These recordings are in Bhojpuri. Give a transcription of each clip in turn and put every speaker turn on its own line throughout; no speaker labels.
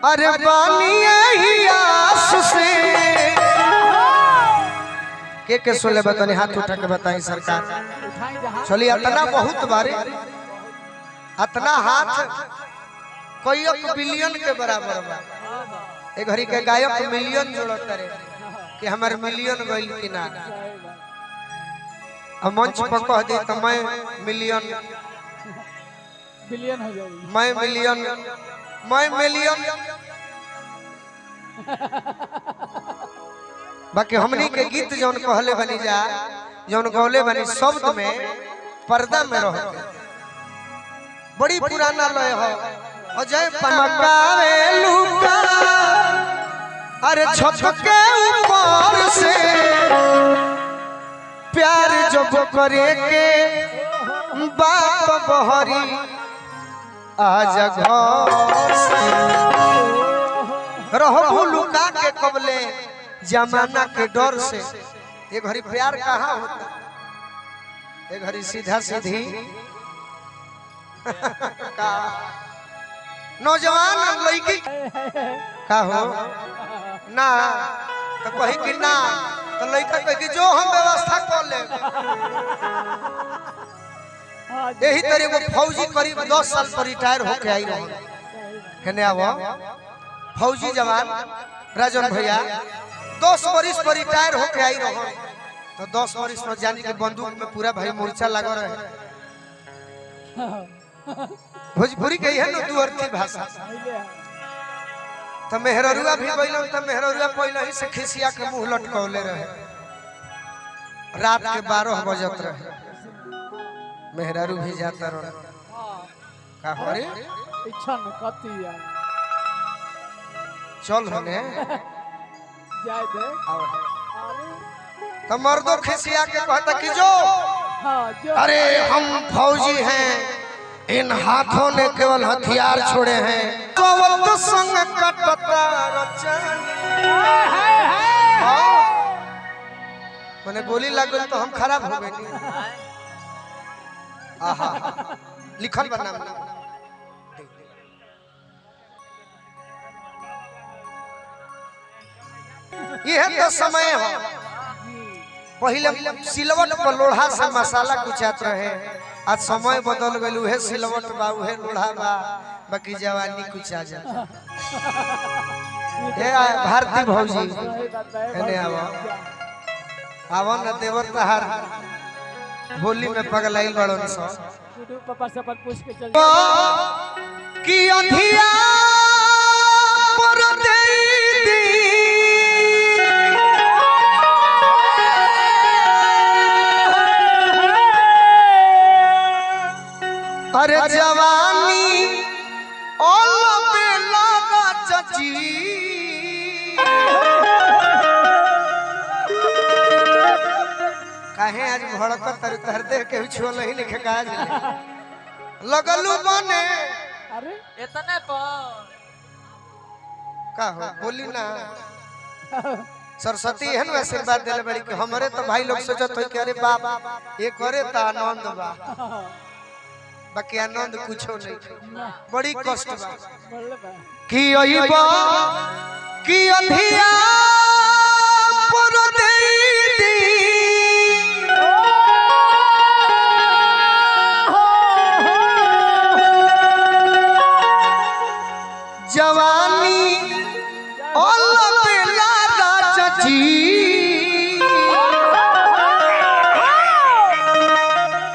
अरे बानी ही आस से के सोले बतानी हाथ उठा के बताई सरकार चलिए अतना बहुत बारे अतना हाथ कोई बिलियन के बराबर बा एक घड़ी के गायक मिलियन जोड़त रे कि हमारे मिलियन गइल कि ना अब मंच पर कह दी तो मैं मिलियन
बिलियन हो जाएगी
मैं मिलियन बाकी हमनी के गीत जौन कहले बनी जा जौन गौले बनी शब्द में पर्दा में रह बड़ी पुराना लय हो अजय पमकावे लुका अरे छत के ऊपर से प्यार जब करे के बात बहरी आजा घर से रहो लुका के कबले जमाना के डर से ये घड़ी प्यार कहाँ होता ये घड़ी सीधा सीधी का नौजवान लड़की का हो ना तो कही कि ना तो लड़का कही कि जो हम व्यवस्था कर ले यही तरह वो फौजी करीब 10 साल पर रिटायर होके आई रहे फौजी जवान राजन भैया 10 वर्ष पर रिटायर होके आई रहो तो 10 वर्ष में जानी के बंदूक में पूरा भाई मोर्चा लगा रहे भोजपुरी के है ना दू अर्थी भाषा तो मेहररुआ भी गइलो तो मेहररुआ पहले ही से खिसिया के मुंह लटकौले रहे रात के 12 बजत रहे मेहरारू भी जाता रहे का करे
इच्छा न कतिया
चल हने
जाए दे
तो मर्दों खिसिया के कहता कि जो अरे हम फौजी हैं इन हाथों ने केवल हथियार छोड़े हैं तो संग कटता मैंने गोली लगल तो हम खराब हो गए आहा लिखल बना यह तो समय हो पहले सिलवट पर लोढ़ा से मसाला कुचात रहे आज समय बदल गए उहे सिलवट बा उहे लोढ़ा बा बाकी जवानी कुचा जा भारती भौजी एने आवा न देवर तहार होली में पगलाइल बड़न सो
पापा से अपन पूछ के चल
कि अंधिया पर दे दी अरे जवानी ओल बेला चाची काहे आज भड़कत तर देख के छुआ नहीं लिखे का लगलू बने
अरे
इतने पर
का हो बोली ना सरस्वती है ना आशीर्वाद देले बड़ी कि हमरे तो भाई लोग सोचत हो कि अरे बाप ये करे त आनंद बा बाकी आनंद कुछो नहीं बड़ी कष्ट बा कि अइबा कि अंधिया पर दे दी जवानी ओल बेला चाची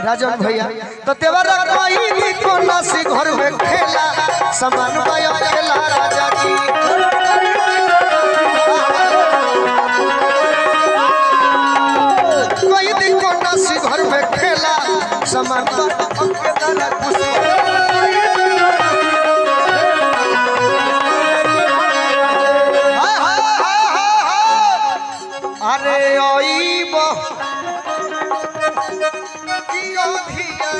राजन भैया तो तेवर कोई भी कोना से घर में खेला समान बाया खेला राजा जी कोई भी कोना से घर में खेला समान बाया खुशी अरे ओइब कियो धिया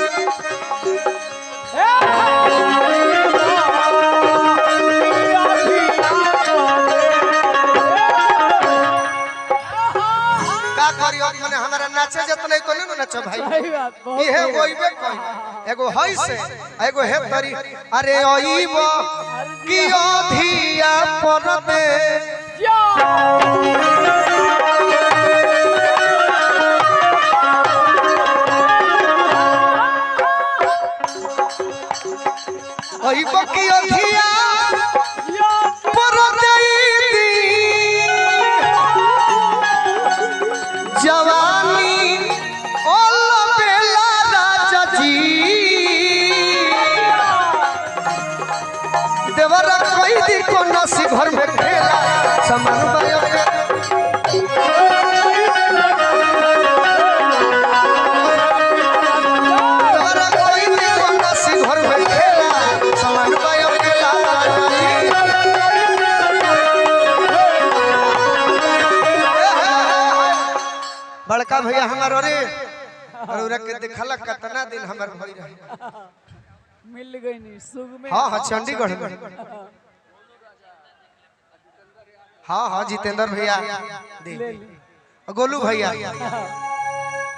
नाचे जतने तो नहीं नचो भाई
सही बात बहुत
ये
सही।
होइबे कोई एगो हई से एगो हे तरी अरे ओइबो की ओधिया परदे ओइबो की ओधिया परदे जवानी ओल बेला राजा जी देवरा कोई दी को नसी घर में खेला समान बायो देवरा कोई दी को नसी घर में खेला समान बायो खेला बड़का भैया हमार रे और के देखला कितना दिन हमर भई रहे
मिल गई नहीं सुग में
हां हां चंडीगढ़ में हां हां जितेंद्र भैया दे
ले ली
गोलू भैया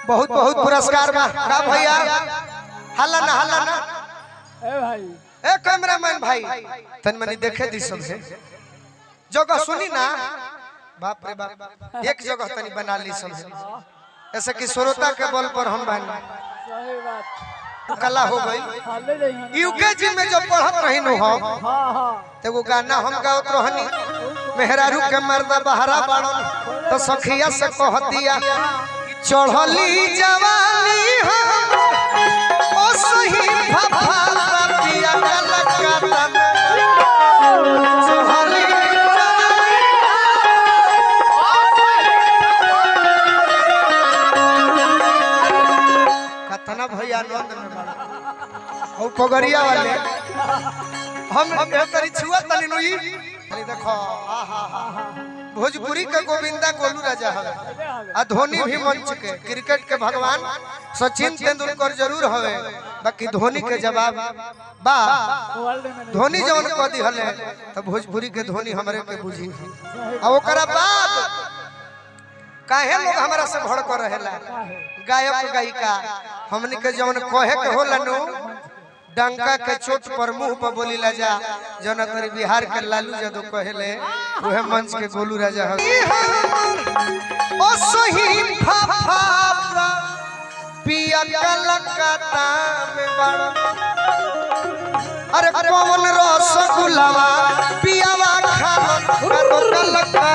बहुत बहुत पुरस्कार बा का भैया हल्ला ना
ए भाई
ए कैमरामैन भाई तन मनी देखे दी सब है जगह सुनी ना बाप रे बाप एक जगह तनी बना ली सब है ऐसे कि श्रोता के बल पर हम बन
सही बात
कला हो गई
हाँ, ले जाइए
यूकेजी में जब पढ़त रही नु हो
हाँ हाँ
तो वो गाना हम गावत रहनी मेहरारू के मर्दा बहरा बाड़न तो सखिया से कह दिया चढ़ली जवानी हम ओ सही भभा पिया कलकत्ता में चढ़ली कतना भैया आनंद में बड़ा ओ पगड़िया वाले हम तरी छुआ तनी नुई अरे देखो आहा भोजपुरी के गोविंदा गोलू राजा है आ धोनी भी मंच के क्रिकेट के भगवान सचिन तेंदुलकर जरूर हवे बाकी धोनी के जवाब बा
वर्ल्ड में
धोनी जवन क दी हले त भोजपुरी के धोनी हमरे के बुझी आ ओकरा बाद काहे लोग हमरा से भड़क रहेला गायक गायिका हमनी के जवन कहे के होला नु डंका के चोट पर मुंह पर बोली ला जा जौन तरी बिहार के लालू यादव कहेले ओहे मंच के गोलू राजा है ओ सही फाफा पिया कलकत्ता में बड़ा अरे कौन रसगुल्लावा पियावा खालो कलकत्ता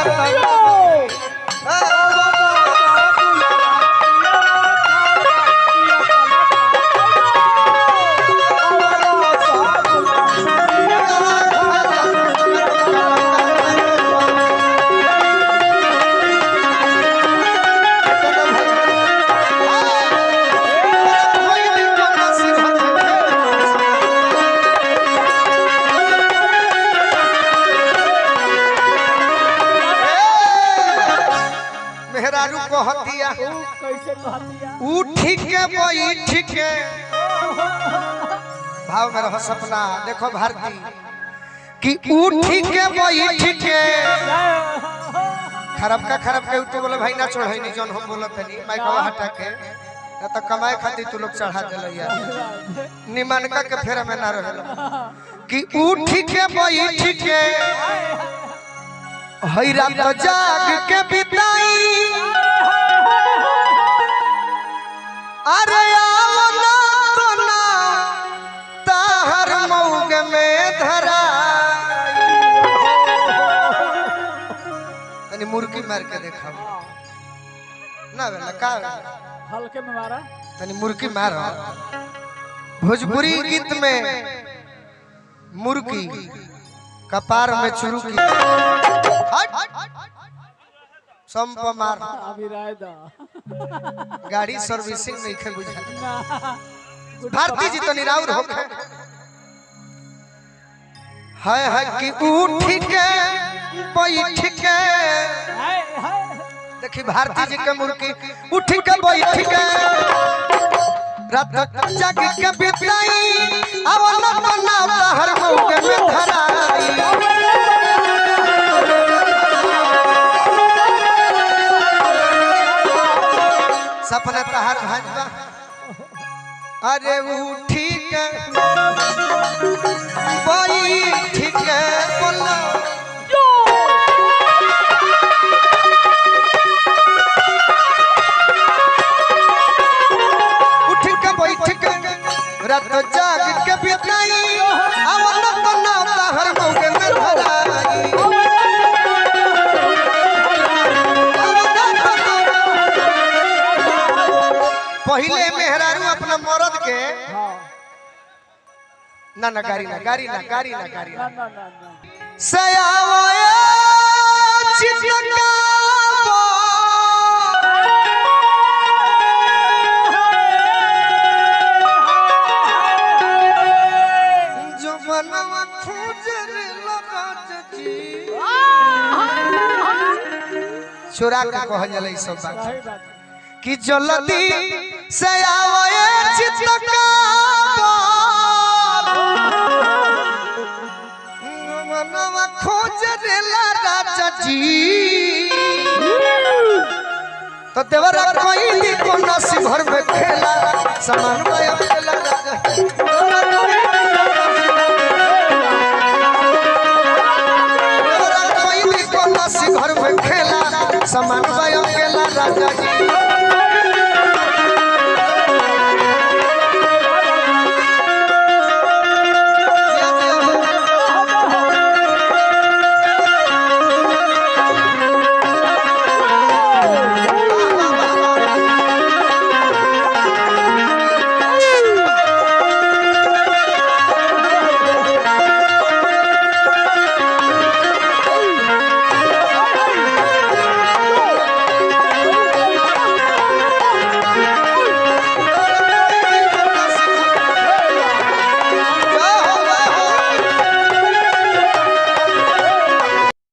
मेहरारू को हतिया
कैसे कहतिया
उठ के बैठ के भाव में रहो सपना देखो भारती कि उठ के बैठ के खराब के उठे बोले भाई ना चढ़ाई नहीं जौन हम बोलत नहीं माइकवा हटा के ना तो कमाए खातिर तू लोग चढ़ा देले यार निमनका के फेरा में ना रहेला कि उठ के बैठ के हई रात जाग के बिताई अरे आओ ना तो ना ताहर मौग में धरा तनी मुर्गी मार के देखा ना वेला का
हल्के में मारा
तनी मुर्गी मार भोजपुरी गीत में मुर्गी कपार में चुरुकी संप मार
अभी राय दा
गाड़ी सर्विसिंग नहीं खे बुझा
ना
भारती जी तो निराउर हो गए है कि उठ के बैठ के देखी भारती जी के मुर्गी उठ के बैठ के रात जाग के बिताई अब न बनाता हर मौके में धराई अपना तहार भाजबा अरे वो ठीक वही ठीक बोलो उठ के बैठ के रात जाग के बिताई अवन बना हर मौके में धराई पहले मेहरारू अपना मर्द के ना गाड़ी ना सयावया चितका जो बनवा खोजर लगा जी चोरा के कहल जाला ई सब बात कि जल्दी से आवए चितका मनवा खोज रेला राजा जी तो देवरा कोई को नसीब भर में खेला समान में खेला राजा देवरा कोई को नसीब भर में खेला समान में खेला राजा जी